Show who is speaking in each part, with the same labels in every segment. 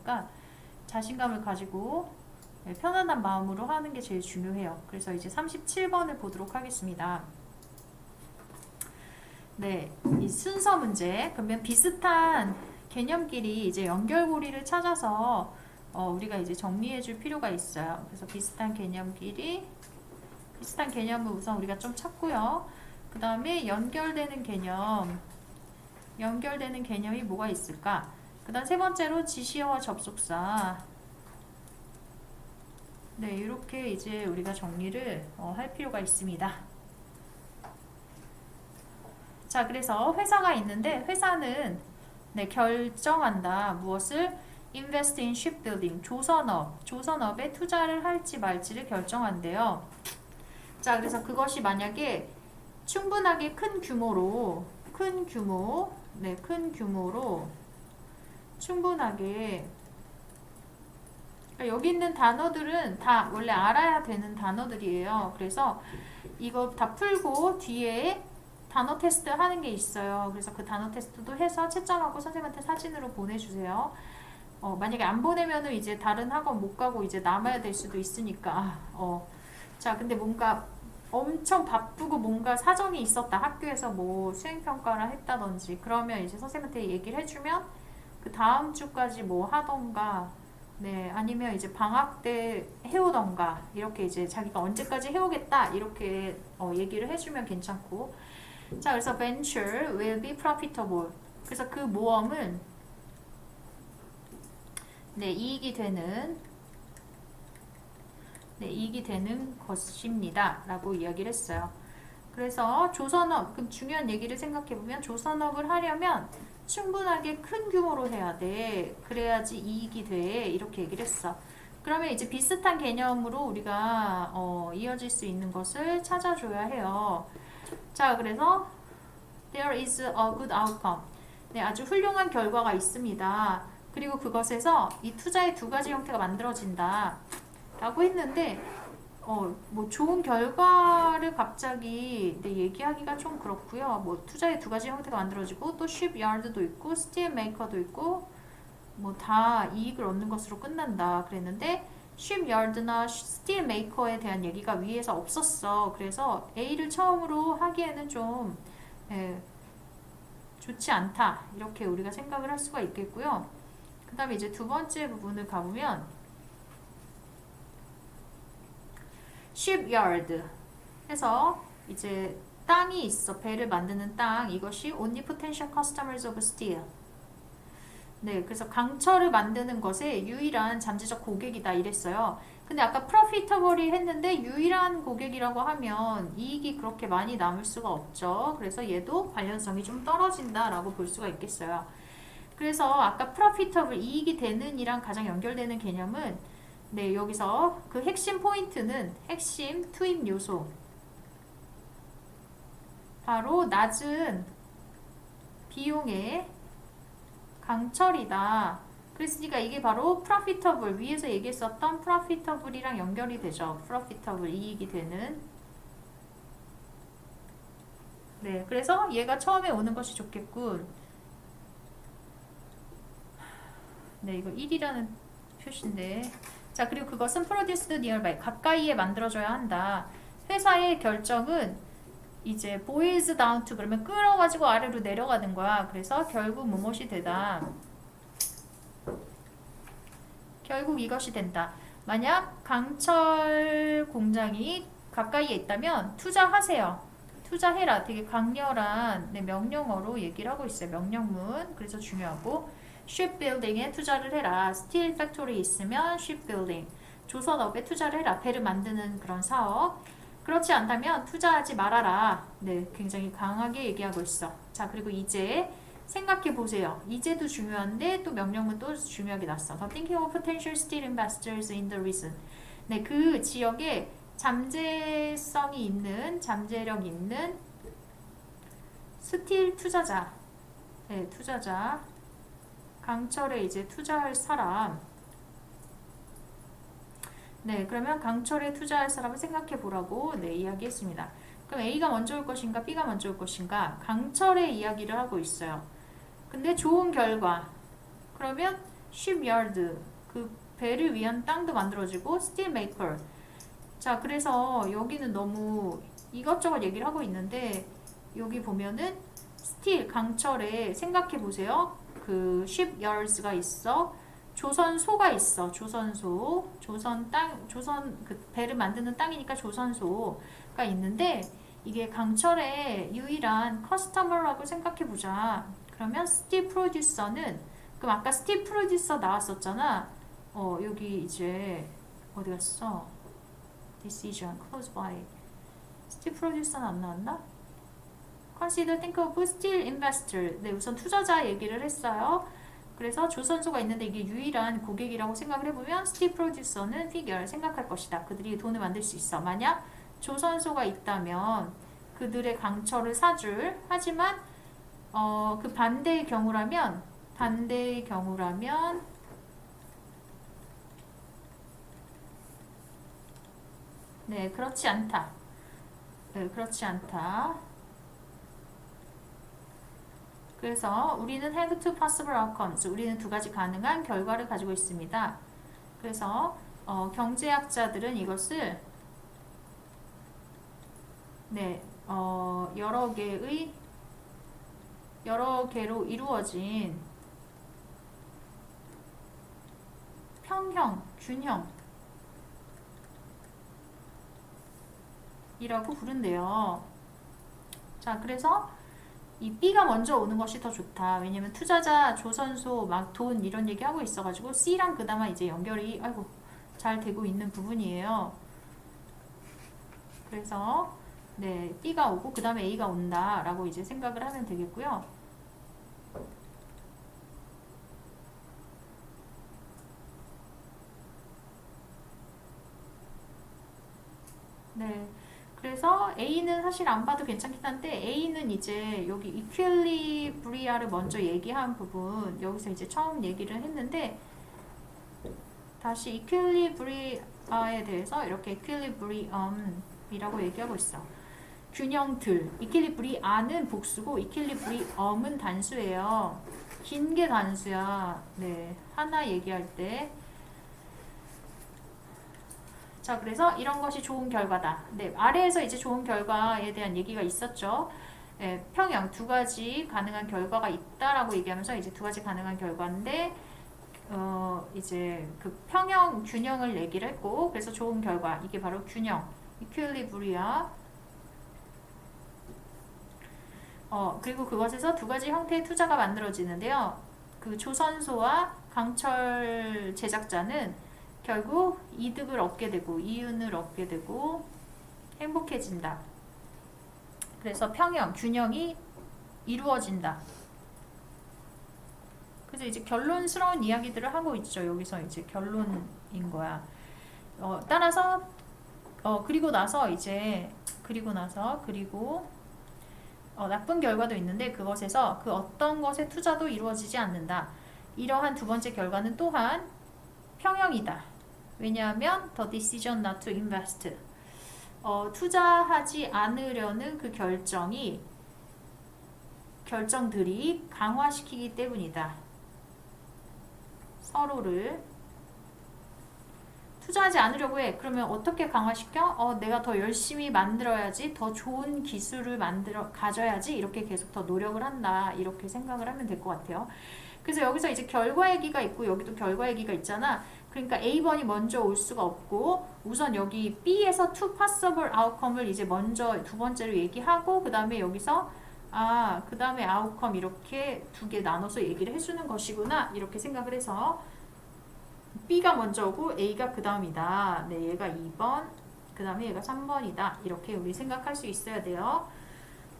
Speaker 1: 거니까 자신감을 가지고 네, 편안한 마음으로 하는 게 제일 중요해요. 그래서 이제 37번을 보도록 하겠습니다. 네, 이 순서 문제. 그러면 비슷한 개념끼리 이제 연결고리를 찾아서 우리가 이제 정리해 줄 필요가 있어요. 그래서 비슷한 개념끼리 비슷한 개념을 우선 우리가 좀 찾고요. 그 다음에 연결되는 개념이 뭐가 있을까? 그 다음 세 번째로 지시어와 접속사. 네, 이렇게 이제 우리가 정리를 할 필요가 있습니다. 자, 그래서 회사가 있는데 회사는 네, 결정한다. 무엇을? invest in shipbuilding. 조선업에 투자를 할지 말지를 결정한대요. 자, 그래서 그것이 만약에 충분하게 큰 규모로 충분하게 그러니까 여기 있는 단어들은 다 원래 알아야 되는 단어들이에요. 그래서 이거 다 풀고 뒤에 단어 테스트 하는 게 있어요. 그래서 그 단어 테스트도 해서 채점하고 선생님한테 사진으로 보내주세요. 만약에 안 보내면은 이제 다른 학원 못 가고 이제 남아야 될 수도 있으니까. 자, 근데 뭔가 엄청 바쁘고 뭔가 사정이 있었다. 학교에서 뭐 수행평가를 했다든지. 그러면 이제 선생님한테 얘기를 해주면 그 다음 주까지 뭐 하던가, 네, 아니면 이제 방학 때 해오던가, 이렇게 이제 자기가 언제까지 해오겠다, 이렇게 얘기를 해주면 괜찮고. 자, 그래서 venture will be profitable. 그래서 그 모험은 네, 이익이 되는 것입니다. 라고 이야기를 했어요. 그래서 조선업, 그럼 중요한 얘기를 생각해보면 조선업을 하려면 충분하게 큰 규모로 해야 돼. 그래야지 이익이 돼. 이렇게 얘기를 했어. 그러면 이제 비슷한 개념으로 우리가 이어질 수 있는 것을 찾아줘야 해요. 자, 그래서 there is a good outcome. 네, 아주 훌륭한 결과가 있습니다. 그리고 그것에서 이 투자의 두 가지 형태가 만들어진다. 라고 했는데 뭐 좋은 결과를 갑자기 얘기하기가 좀 그렇고요. 뭐 투자의 두 가지 형태가 만들어지고 또 shipyard도 있고 steel maker도 있고 뭐 다 이익을 얻는 것으로 끝난다 그랬는데 shipyard나 steel maker에 대한 얘기가 위에서 없었어. 그래서 A를 처음으로 하기에는 좀 좋지 않다 이렇게 우리가 생각을 할 수가 있겠고요. 그 다음에 이제 두 번째 부분을 가보면 shipyard 해서 이제 땅이 있어. 배를 만드는 땅. 이것이 only potential customers of steel. 네, 그래서 강철을 만드는 것에 유일한 잠재적 고객이다 이랬어요. 근데 아까 profitable이 했는데 유일한 고객이라고 하면 이익이 그렇게 많이 남을 수가 없죠. 그래서 얘도 관련성이 좀 떨어진다라고 볼 수가 있겠어요. 그래서 아까 profitable 이익이 되는 이랑 가장 연결되는 개념은 네, 여기서 그 핵심 포인트는 핵심 투입 요소 바로 낮은 비용의 강철이다. 그랬으니까 이게 바로 profitable 위에서 얘기했었던 profitable이랑 연결이 되죠. profitable 이익이 되는. 네, 그래서 얘가 처음에 오는 것이 좋겠군. 네, 이거 1이라는 표시인데. 자, 그리고 그것은 produced nearby 가까이에 만들어져야 한다. 회사의 결정은 이제 boils down to 그러면 끌어가지고 아래로 내려가는 거야. 그래서 결국 무엇이 되다. 결국 이것이 된다. 만약 강철 공장이 가까이에 있다면 투자하세요. 투자해라. 되게 강렬한 명령어로 얘기를 하고 있어요. 명령문. 그래서 중요하고 shipbuilding에 투자를 해라. steel factory 있으면 shipbuilding. 조선업에 투자를 해라. 배를 만드는 그런 사업. 그렇지 않다면 투자하지 말아라. 네, 굉장히 강하게 얘기하고 있어. 자, 그리고 이제 생각해 보세요. 이제도 중요한데 또 명령문 또 중요하게 났어. The thinking of potential steel investors in the region. 네, 그 지역에 잠재성이 있는, 잠재력 있는 스틸 투자자. 네, 투자자. 강철에 이제 투자할 사람. 네, 그러면 강철에 투자할 사람을 생각해 보라고 이야기했습니다. 그럼 A가 먼저 올 것인가 B가 먼저 올 것인가 강철의 이야기를 하고 있어요. 근데 좋은 결과 그러면 shipyard 그 배를 위한 땅도 만들어지고 steel maker. 자, 그래서 여기는 너무 이것저것 얘기를 하고 있는데 여기 보면은 스틸 강철에 생각해 보세요. 그 shipyards가 있어. 조선소가 있어. 조선소. 조선 그 배를 만드는 땅이니까 조선소가 있는데 이게 강철의 유일한 커스터머라고 생각해 보자. 그러면 스틸 프로듀서는 그럼 아까 스틸 프로듀서 나왔었잖아. 여기 이제 어디 갔어? decision close by. 스틸 프로듀서는 안 나왔나? consider, think of, steel investor. 네, 우선 투자자 얘기를 했어요. 그래서 조선소가 있는데 이게 유일한 고객이라고 생각을 해보면 steel producer는 figure, 생각할 것이다. 그들이 돈을 만들 수 있어. 만약 조선소가 있다면 그들의 강철을 사줄. 하지만 그 반대의 경우라면 네, 그렇지 않다. 네, 그렇지 않다. 그래서 우리는 have two possible outcomes. 우리는 두 가지 가능한 결과를 가지고 있습니다. 그래서 경제학자들은 이것을 네, 여러 개로 이루어진 평형, 균형이라고 부른대요. 자, 그래서 이 B가 먼저 오는 것이 더 좋다. 왜냐면 투자자, 조선소, 막 돈 이런 얘기 하고 있어가지고 C랑 그나마 이제 연결이 잘 되고 있는 부분이에요. 그래서 네, B가 오고 그 다음에 A가 온다라고 이제 생각을 하면 되겠고요. 네. 그래서 A는 사실 안 봐도 괜찮긴 한데 A는 이제 여기 이퀄리브리아를 먼저 얘기한 부분 여기서 이제 처음 얘기를 했는데 다시 이퀄리브리아에 대해서 이렇게 이퀄리브리엄이라고 얘기하고 있어. 균형들. 이퀄리브리아는 복수고 이퀄리브리엄은 단수예요. 긴 게 단수야. 네, 하나 얘기할 때. 자, 그래서 이런 것이 좋은 결과다. 네, 아래에서 이제 좋은 결과에 대한 얘기가 있었죠. 네, 평형 두 가지 가능한 결과가 있다라고 얘기하면서 이제 두 가지 가능한 결과인데 이제 그 평형 균형을 얘기를 했고 그래서 좋은 결과 이게 바로 균형 이퀄리브리아. 그리고 그것에서 두 가지 형태의 투자가 만들어지는데요. 그 조선소와 강철 제작자는 결국 이득을 얻게 되고 이윤을 얻게 되고 행복해진다. 그래서 평형, 균형이 이루어진다. 그래서 이제 결론스러운 이야기들을 하고 있죠. 여기서 이제 결론인 거야. 따라서 그리고 나쁜 결과도 있는데 그것에서 그 어떤 것의 투자도 이루어지지 않는다. 이러한 두 번째 결과는 또한 평형이다. 왜냐하면 the decision not to invest 투자하지 않으려는 그 결정들이 강화시키기 때문이다. 서로를 투자하지 않으려고 해. 그러면 어떻게 강화시켜? 내가 더 열심히 만들어야지, 더 좋은 기술을 가져야지 이렇게 계속 더 노력을 한다. 이렇게 생각을 하면 될 것 같아요. 그래서 여기서 이제 결과 얘기가 있고 여기도 결과 얘기가 있잖아. 그러니까 A번이 먼저 올 수가 없고 우선 여기 B에서 two possible outcome을 이제 먼저 두 번째로 얘기하고 그 다음에 여기서 그 다음에 outcome 이렇게 두 개 나눠서 얘기를 해주는 것이구나 이렇게 생각을 해서 B가 먼저 오고 A가 그 다음이다. 네, 얘가 2번 그 다음에 얘가 3번이다. 이렇게 우리 생각할 수 있어야 돼요.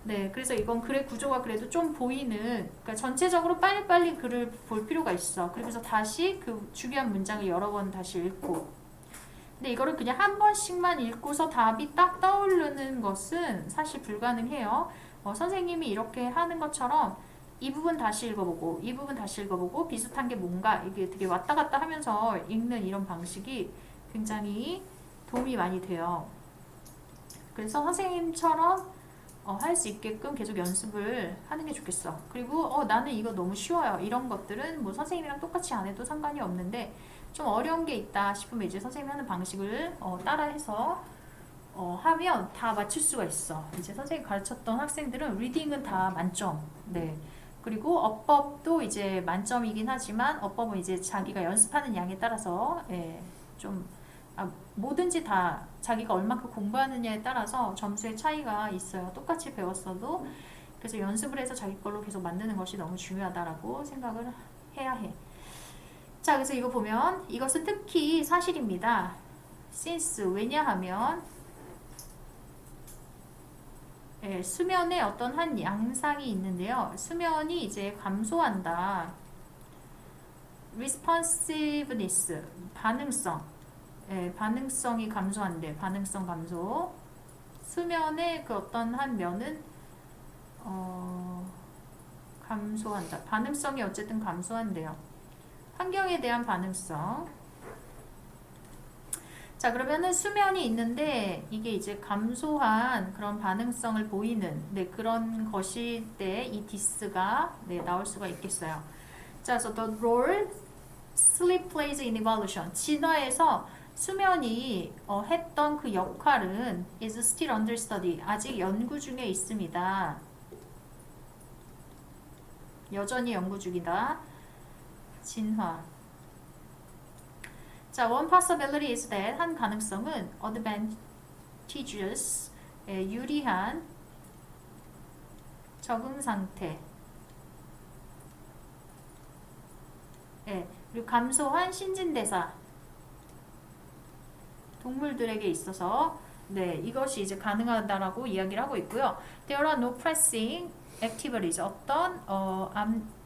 Speaker 1: 네, 그래서 이건 글의 구조가 그래도 좀 보이는, 그러니까 전체적으로 빨리빨리 글을 볼 필요가 있어. 그래서 다시 그 중요한 문장을 여러 번 다시 읽고. 근데 이거를 그냥 한 번씩만 읽고서 답이 딱 떠오르는 것은 사실 불가능해요. 선생님이 이렇게 하는 것처럼 이 부분 다시 읽어보고, 이 부분 다시 읽어보고, 비슷한 게 뭔가, 이게 되게 왔다 갔다 하면서 읽는 이런 방식이 굉장히 도움이 많이 돼요. 그래서 선생님처럼 할 수 있게끔 계속 연습을 하는 게 좋겠어. 그리고 나는 이거 너무 쉬워요. 이런 것들은 뭐 선생님이랑 똑같이 안 해도 상관이 없는데 좀 어려운 게 있다 싶으면 이제 선생님이 하는 방식을 따라해서 하면 다 맞출 수가 있어. 이제 선생님이 가르쳤던 학생들은 리딩은 다 만점. 네. 그리고 어법도 이제 만점이긴 하지만 어법은 이제 자기가 연습하는 양에 따라서 좀 뭐든지 다 자기가 얼마큼 공부하느냐에 따라서 점수의 차이가 있어요. 똑같이 배웠어도. 그래서 연습을 해서 자기 걸로 계속 만드는 것이 너무 중요하다라고 생각을 해야 해. 자, 그래서 이거 보면 이것은 특히 사실입니다. since 왜냐하면 수면에 어떤 한 양상이 있는데요. 수면이 이제 감소한다. responsiveness 반응성. 반응성이 감소한대. 반응성 감소. 수면의 그 어떤 한 면은 감소한다. 반응성이 어쨌든 감소한대요. 환경에 대한 반응성. 자, 그러면은 수면이 있는데 이게 이제 감소한 그런 반응성을 보이는 그런 것일 때 이 this가 나올 수가 있겠어요. 자, 그래서 the role sleep plays in evolution. 진화에서 수면이 했던 그 역할은 is still under study. 아직 연구 중에 있습니다. 여전히 연구 중이다. 진화. 자, one possibility is that 한 가능성은 advantageous 유리한 적응 상태. 그리고 감소한 신진대사. 동물들에게 있어서 이것이 이제 가능하다라고 이야기를 하고 있고요. There are no pressing activities. 어떤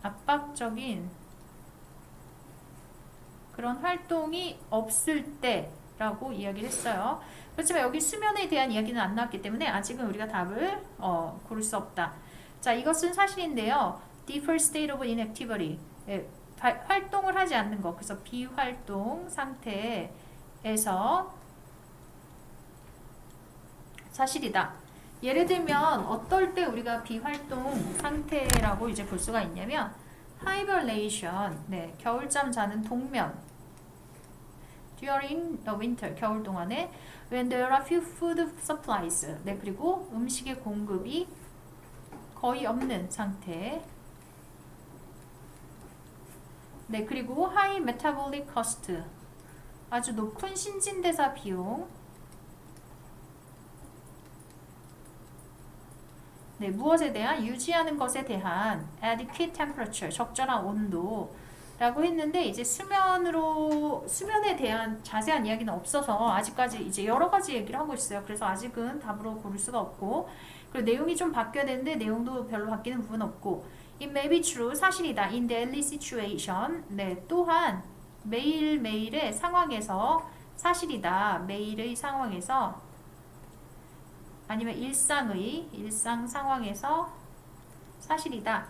Speaker 1: 압박적인 그런 활동이 없을 때라고 이야기를 했어요. 그렇지만 여기 수면에 대한 이야기는 안 나왔기 때문에 아직은 우리가 답을 고를 수 없다. 자, 이것은 사실인데요. Default state of inactivity. 활동을 하지 않는 것. 그래서 비활동 상태에서 사실이다. 예를 들면 어떨 때 우리가 비활동 상태라고 이제 볼 수가 있냐면 hibernation, 겨울잠 자는 동면. during the winter, 겨울 동안에 when there are few food supplies, 그리고 음식의 공급이 거의 없는 상태. 그리고 high metabolic cost, 아주 높은 신진대사 비용. 무엇에 대한? 유지하는 것에 대한 adequate temperature, 적절한 온도라고 했는데 이제 수면에 대한 자세한 이야기는 없어서 아직까지 이제 여러 가지 얘기를 하고 있어요. 그래서 아직은 답으로 고를 수가 없고, 그리고 내용이 좀 바뀌어야 되는데 내용도 별로 바뀌는 부분 없고, it may be true, 사실이다. in daily situation, 또한 매일매일의 상황에서 사실이다. 매일의 상황에서 아니면 일상 상황에서 사실이다.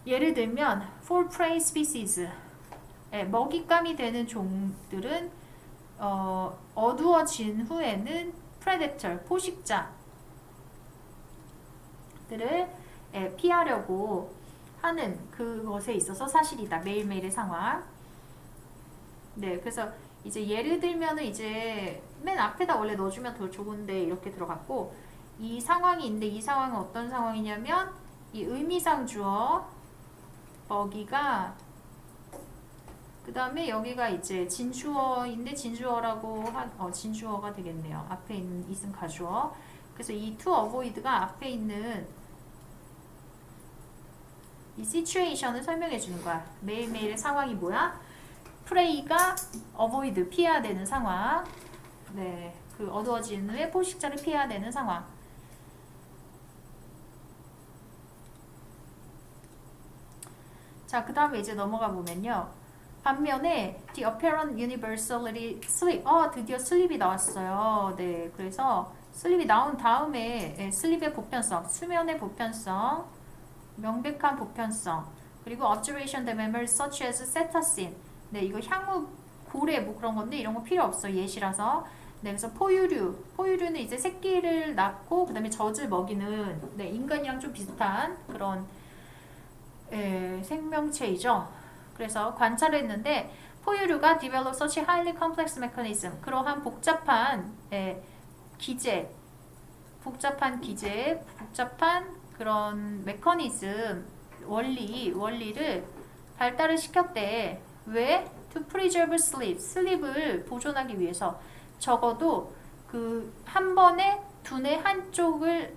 Speaker 1: 예를 들면 for prey species, 먹잇감이 되는 종들은 어두워진 후에는 predator, 포식자들을 피하려고 하는 그것에 있어서 사실이다. 매일매일의 상황. 그래서 이제 예를 들면은 이제 맨 앞에다 원래 넣어주면 더 좋은데 이렇게 들어갔고, 이 상황이 있는데 이 상황은 어떤 상황이냐면 이 의미상 주어 먹이가 그 다음에 여기가 이제 진주어인데 진주어라고 진주어가 되겠네요. 앞에 있는 있음 가주어. 그래서 이 to avoid가 앞에 있는 이 situation을 설명해 주는 거야. 매일매일의 상황이 뭐야? 프레이가 어보이드, 피해야 되는 상황. 그 어두워진 후에 포식자를 피해야 되는 상황. 자, 그 다음에 이제 넘어가 보면요. 반면에 the apparent universality sleep. 드디어 슬립이 나왔어요. 그래서 슬립이 나온 다음에 슬립의 보편성, 수면의 보편성, 명백한 보편성, 그리고 observation the memories such as cetacin. 이거 향후 고래 뭐 그런 건데 이런 거 필요 없어. 예시라서. 네, 그래서 포유류는 이제 새끼를 낳고 그다음에 젖을 먹이는 네, 인간이랑 좀 비슷한 그런 생명체이죠. 그래서 관찰을 했는데 포유류가 develop such highly complex mechanism 그러한 복잡한 복잡한 그런 메커니즘 원리를 발달을 시켰대. 왜? To preserve sleep. 슬립을 보존하기 위해서 적어도 그 한 번에 두뇌 한쪽을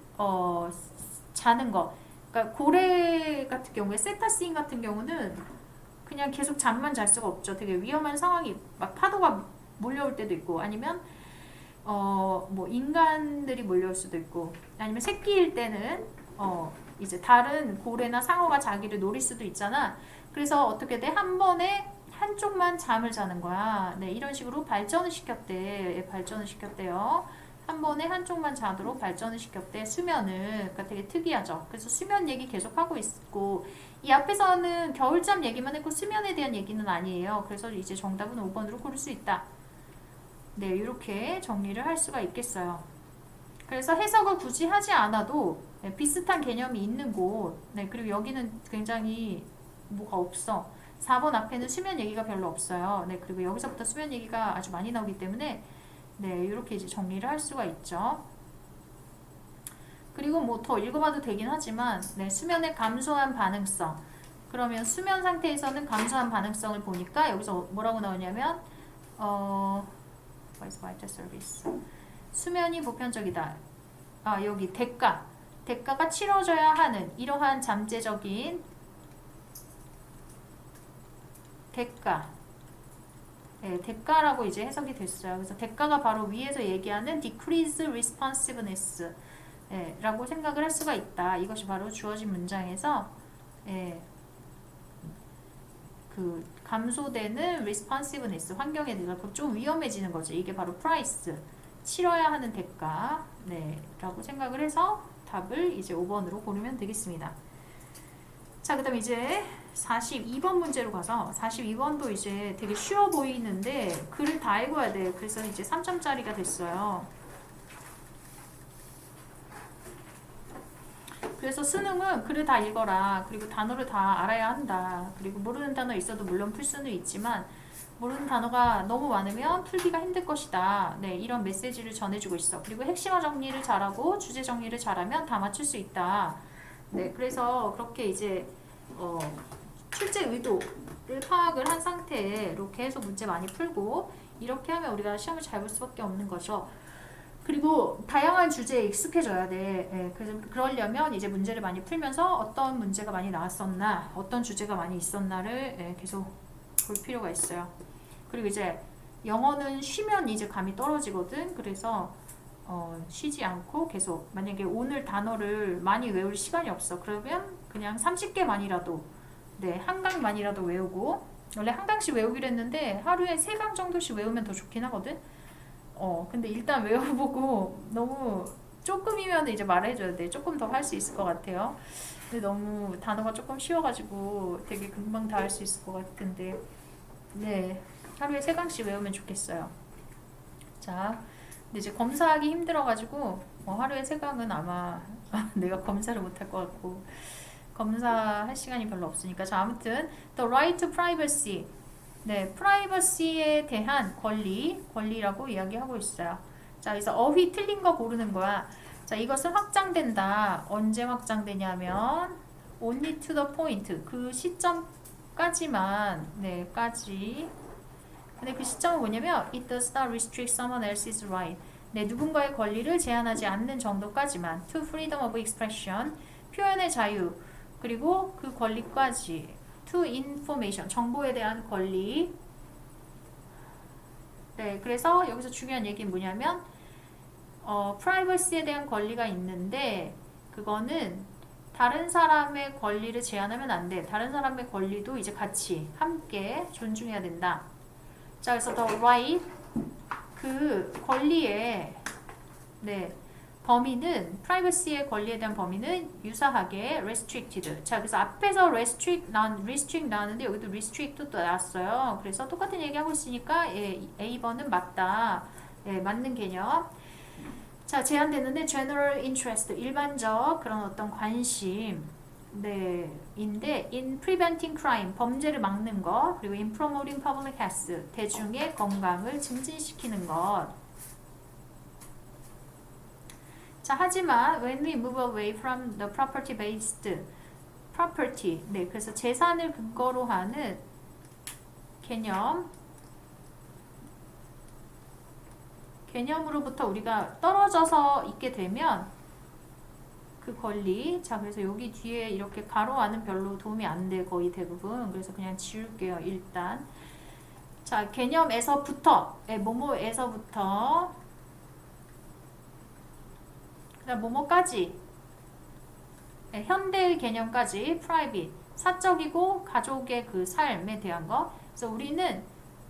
Speaker 1: 자는 거. 그러니까 고래 같은 경우에 세타시인 같은 경우는 그냥 계속 잠만 잘 수가 없죠. 되게 위험한 상황이 막 파도가 몰려올 때도 있고 아니면 뭐 인간들이 몰려올 수도 있고 아니면 새끼일 때는 이제 다른 고래나 상어가 자기를 노릴 수도 있잖아. 그래서 어떻게 돼? 한 번에 한쪽만 잠을 자는 거야. 네, 이런 식으로 발전을 시켰대. 발전을 시켰대요. 한 번에 한쪽만 자도록 발전을 시켰대. 수면을. 그러니까 되게 특이하죠. 그래서 수면 얘기 계속 하고 있고 이 앞에서는 겨울잠 얘기만 했고 수면에 대한 얘기는 아니에요. 그래서 이제 정답은 5번으로 고를 수 있다. 네, 이렇게 정리를 할 수가 있겠어요. 그래서 해석을 굳이 하지 않아도 비슷한 개념이 있는 곳. 네, 그리고 여기는 굉장히 뭐가 없어. 4번 앞에는 수면 얘기가 별로 없어요. 네, 그리고 여기서부터 수면 얘기가 아주 많이 나오기 때문에 네, 이렇게 이제 정리를 할 수가 있죠. 그리고 뭐 더 읽어봐도 되긴 하지만 네, 수면의 감소한 반응성. 그러면 수면 상태에서는 감소한 반응성을 보니까 여기서 뭐라고 나오냐면 vital service. 수면이 보편적이다. 여기 대가가 치러져야 하는 이러한 잠재적인 대가라고 이제 해석이 됐어요. 그래서 대가가 바로 위에서 얘기하는 decrease responsiveness 라고 생각을 할 수가 있다. 이것이 바로 주어진 문장에서 그 감소되는 responsiveness 환경에 대해서 좀 위험해지는 거죠. 이게 바로 price 치러야 하는 대가 라고 생각을 해서 답을 이제 5번으로 고르면 되겠습니다. 자, 그 다음 이제 42번 문제로 가서 42번도 이제 되게 쉬워 보이는데 글을 다 읽어야 돼. 그래서 이제 3점짜리가 됐어요. 그래서 수능은 글을 다 읽어라. 그리고 단어를 다 알아야 한다. 그리고 모르는 단어 있어도 물론 풀 수는 있지만 모르는 단어가 너무 많으면 풀기가 힘들 것이다. 네, 이런 메시지를 전해주고 있어. 그리고 핵심화 정리를 잘하고 주제 정리를 잘하면 다 맞출 수 있다. 네, 그래서 그렇게 이제 출제 의도를 파악을 한 상태로 계속 문제 많이 풀고 이렇게 하면 우리가 시험을 잘 볼 수밖에 없는 거죠. 그리고 다양한 주제에 익숙해져야 돼. 그래서 그러려면 이제 문제를 많이 풀면서 어떤 문제가 많이 나왔었나, 어떤 주제가 많이 있었나를 계속 볼 필요가 있어요. 그리고 이제 영어는 쉬면 이제 감이 떨어지거든. 그래서 쉬지 않고 계속 만약에 오늘 단어를 많이 외울 시간이 없어. 그러면 그냥 30개만이라도 한 강만이라도 외우고 원래 한 강씩 외우기로 했는데 하루에 3강 정도씩 외우면 더 좋긴 하거든. 근데 일단 외워보고 너무 조금이면 이제 말해줘야 돼. 조금 더 할 수 있을 것 같아요. 근데 너무 단어가 조금 쉬워가지고 되게 금방 다 할 수 있을 것 같은데 네, 하루에 3강씩 외우면 좋겠어요. 자, 근데 이제 검사하기 힘들어가지고 하루에 3강은 아마 내가 검사를 못할 것 같고 검사할 시간이 별로 없으니까. 자, 아무튼 the right to privacy. 네, 프라이버시에 대한 권리라고 이야기하고 있어요. 자, 그래서 어휘 틀린 거 고르는 거야. 자, 이것은 확장된다. 언제 확장되냐면 only to the point. 그 시점까지만. 네, 까지. 근데 그 시점은 뭐냐면 it does not restrict someone else's right. 네, 누군가의 권리를 제한하지 않는 정도까지만. to freedom of expression. 표현의 자유. 그리고 그 권리까지. to information, 정보에 대한 권리. 네, 그래서 여기서 중요한 얘기는 뭐냐면 privacy에 대한 권리가 있는데 그거는 다른 사람의 권리를 제한하면 안 돼. 다른 사람의 권리도 이제 같이 함께 존중해야 된다. 자, 그래서 the right, 그 권리의 범위는 privacy의 권리에 대한 범위는 유사하게 restricted. 자, 그래서 앞에서 restrict 나왔는데 여기도 restrict도 나왔어요. 그래서 똑같은 얘기하고 있으니까 A번은 맞다. 네, 맞는 개념. 자, 제한되는데 general interest, 일반적 그런 어떤 관심, 네, 인데 in preventing crime, 범죄를 막는 것, 그리고 in promoting public health, 대중의 건강을 증진시키는 것. 자, 하지만 when we move away from the property based property, 네, 그래서 재산을 근거로 하는 개념으로부터 우리가 떨어져서 있게 되면 그 권리, 자, 그래서 여기 뒤에 이렇게 가로 안은 별로 도움이 안 돼, 거의 대부분. 그래서 그냥 지울게요, 일단. 자, 개념에서부터, 뭐뭐에서부터, 그다음 뭐뭐까지, 현대의 개념까지, private, 사적이고 가족의 그 삶에 대한 거. 그래서 우리는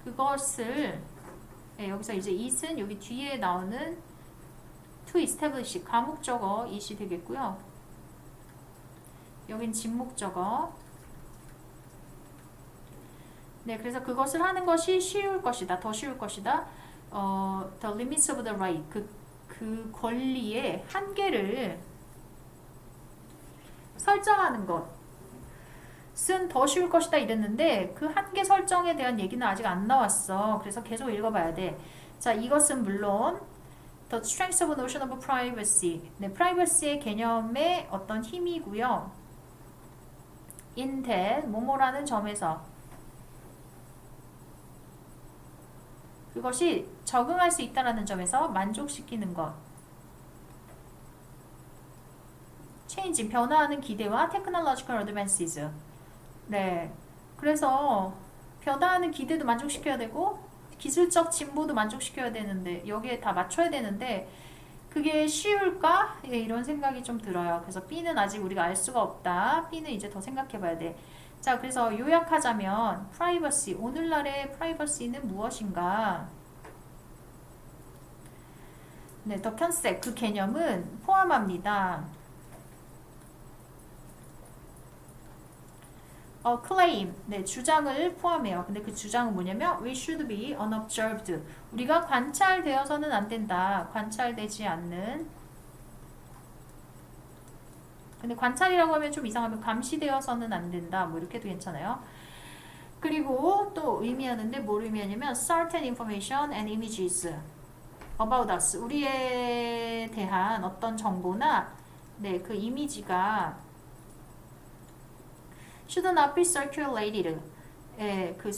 Speaker 1: 그것을, 여기서 이제 it은 여기 뒤에 나오는 to establish, 가목적어 it이 되겠고요. 여긴 진목적어. 네, 그래서 그것을 하는 것이 쉬울 것이다, 더 쉬울 것이다. The limits of the right, 그 권리의 한계를 설정하는 것은 더 쉬울 것이다 이랬는데 그 한계 설정에 대한 얘기는 아직 안 나왔어. 그래서 계속 읽어봐야 돼. 자, 이것은 물론 The strength of notion of privacy, 네, privacy의 개념의 어떤 힘이고요. In that, 뭐뭐라는 점에서 그것이 적응할 수 있다는 점에서 만족시키는 것. Change, 변화하는 기대와 technological advances. 네, 그래서 변화하는 기대도 만족시켜야 되고 기술적 진보도 만족시켜야 되는데 여기에 다 맞춰야 되는데 그게 쉬울까? 예, 이런 생각이 좀 들어요. 그래서 B는 아직 우리가 알 수가 없다. B는 이제 더 생각해 봐야 돼. 자, 그래서 요약하자면 프라이버시, 오늘날의 프라이버시는 무엇인가? 네, 더 컨셉, 그 개념은 포함합니다. claim, 네, 주장을 포함해요. 근데 그 주장은 뭐냐면 we should be unobserved. 우리가 관찰되어서는 안 된다. 관찰되지 않는. 근데 관찰이라고 하면 좀 이상하면 감시되어서는 안 된다. 뭐 이렇게도 괜찮아요. 그리고 또 의미하는데 뭘 의미하냐면 certain information and images about us. 우리에 대한 어떤 정보나 네, 그 이미지가 should not be circulated. 예, 그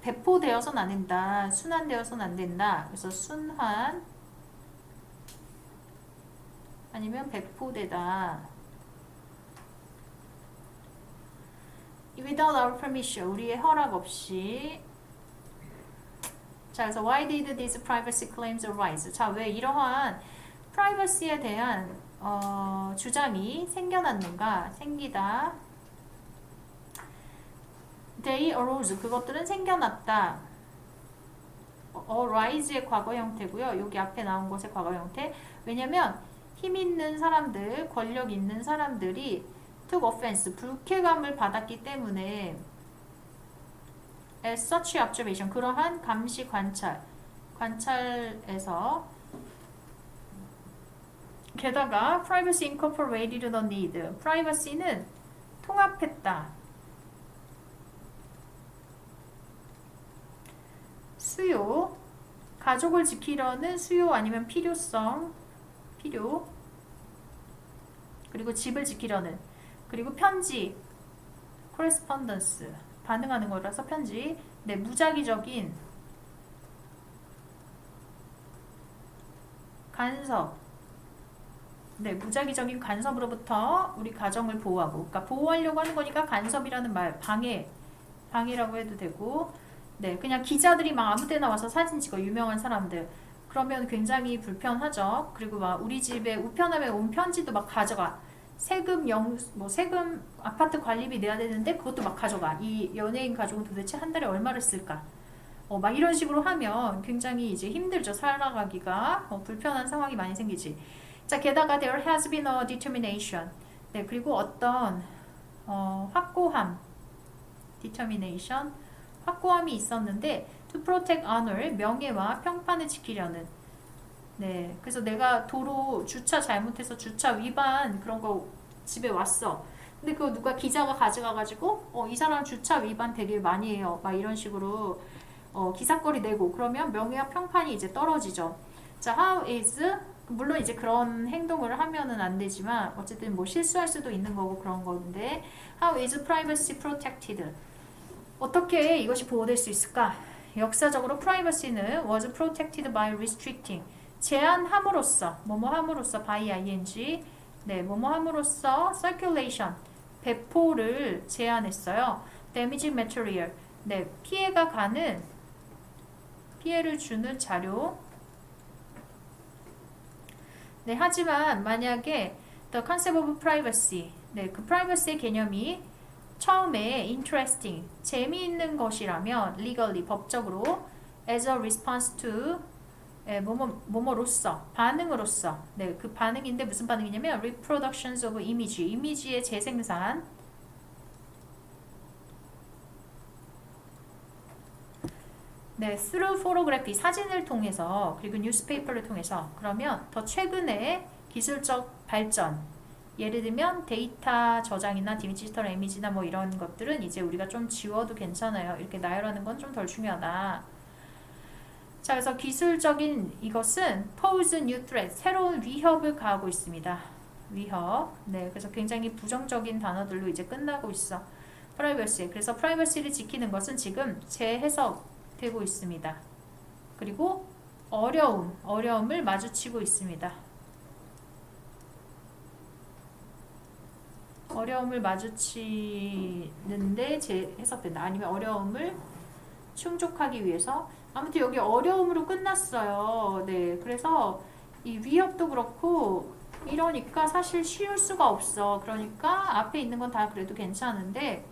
Speaker 1: 배포되어서는 안 된다. 순환되어서는 안 된다. 그래서 순환 아니면 배포되다. Without our permission, 우리의 허락 없이. 자, 그래서 why did these privacy claims arise? 자, 왜 이러한 프라이버시에 대한 주장이 생기다. They arose, 그것들은 생겨났다. arise의 과거 형태고요. 여기 앞에 나온 것의 과거 형태. 왜냐면 힘 있는 사람들, 권력 있는 사람들이 took offense, 불쾌감을 받았기 때문에 as such observation, 그러한 감시 관찰에서 게다가 privacy incorporated the need, privacy는 통합했다. 수요, 가족을 지키려는 수요 아니면 필요, 그리고 집을 지키려는, 그리고 편지, correspondence, 반응하는 거라서 편지, 네, 무작위적인 간섭, 네, 무작위적인 간섭으로부터 우리 가정을 보호하고, 그러니까 보호하려고 하는 거니까 간섭이라는 말, 방해라고 해도 되고, 네, 그냥 기자들이 막 아무 때나 와서 사진 찍어, 유명한 사람들. 그러면 굉장히 불편하죠. 그리고 막 우리 집에 우편함에 온 편지도 막 가져가. 세금 아파트 관리비 내야 되는데 그것도 막 가져가. 이 연예인 가족은 도대체 한 달에 얼마를 쓸까? 막 이런 식으로 하면 굉장히 이제 힘들죠. 살아가기가. 불편한 상황이 많이 생기지. 자, 게다가 there has been a determination. 네, 그리고 어떤 확고함, determination, 확고함이 있었는데 to protect honor, 명예와 평판을 지키려는, 네, 그래서 내가 도로 주차 잘못해서 주차 위반 그런 거 집에 왔어. 근데 그거 누가 기자가 가져가가지고 이 사람 주차 위반 되게 많이 해요. 막 이런 식으로 기사거리 내고 그러면 명예와 평판이 이제 떨어지죠. 자, how is 물론 이제 그런 행동을 하면은 안 되지만 어쨌든 뭐 실수할 수도 있는 거고 그런 건데 how is privacy protected? 어떻게 이것이 보호될 수 있을까? 역사적으로 privacy는 was protected by restricting 제한함으로써 뭐뭐함으로써 by ing 네 뭐뭐함으로써 circulation 배포를 제한했어요. damaging material 네 피해가 가는 피해를 주는 자료 네 하지만 만약에 the concept of privacy 네 그 privacy의 개념이 처음에 interesting 재미있는 것이라면 legally 법적으로 as a response to 뭐뭐로서 반응으로서 네 그 반응인데 무슨 반응이냐면 reproductions of image 이미지의 재생산 네 through photography 사진을 통해서 그리고 newspaper를 통해서 그러면 더 최근에 기술적 발전 예를 들면 데이터 저장이나 디지털 이미지나 뭐 이런 것들은 이제 우리가 좀 지워도 괜찮아요. 이렇게 나열하는 건 좀 덜 중요하다. 자, 그래서 기술적인 이것은 pose new threat, 새로운 위협을 가하고 있습니다. 위협. 네, 그래서 굉장히 부정적인 단어들로 이제 끝나고 있어. privacy. 그래서 privacy를 지키는 것은 지금 재해석되고 있습니다. 그리고 어려움을 마주치고 있습니다. 어려움을 마주치는데 재해석된다. 아니면 어려움을 충족하기 위해서 아무튼 여기 어려움으로 끝났어요. 네, 그래서 이 위협도 그렇고 이러니까 사실 쉬울 수가 없어. 그러니까 앞에 있는 건 다 그래도 괜찮은데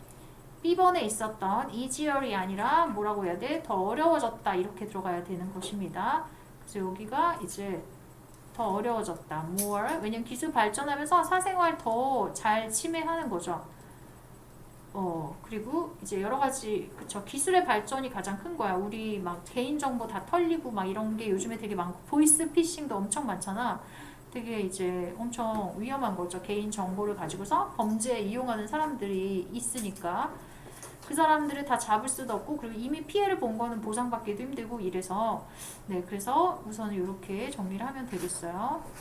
Speaker 1: B번에 있었던 easier이 아니라 뭐라고 해야 돼? 더 어려워졌다 이렇게 들어가야 되는 것입니다. 그래서 여기가 이제 더 어려워졌다. more. 왜냐면 기술 발전하면서 사생활 더 잘 침해하는 거죠. 그리고 이제 여러 가지, 그쵸. 기술의 발전이 가장 큰 거야. 우리 막 개인정보 다 털리고 막 이런 게 요즘에 되게 많고, 보이스 피싱도 엄청 많잖아. 되게 이제 엄청 위험한 거죠. 개인 정보를 가지고서 범죄에 이용하는 사람들이 있으니까. 그 사람들을 다 잡을 수도 없고, 그리고 이미 피해를 본 거는 보상받기도 힘들고 이래서, 네, 그래서 우선 이렇게 정리를 하면 되겠어요.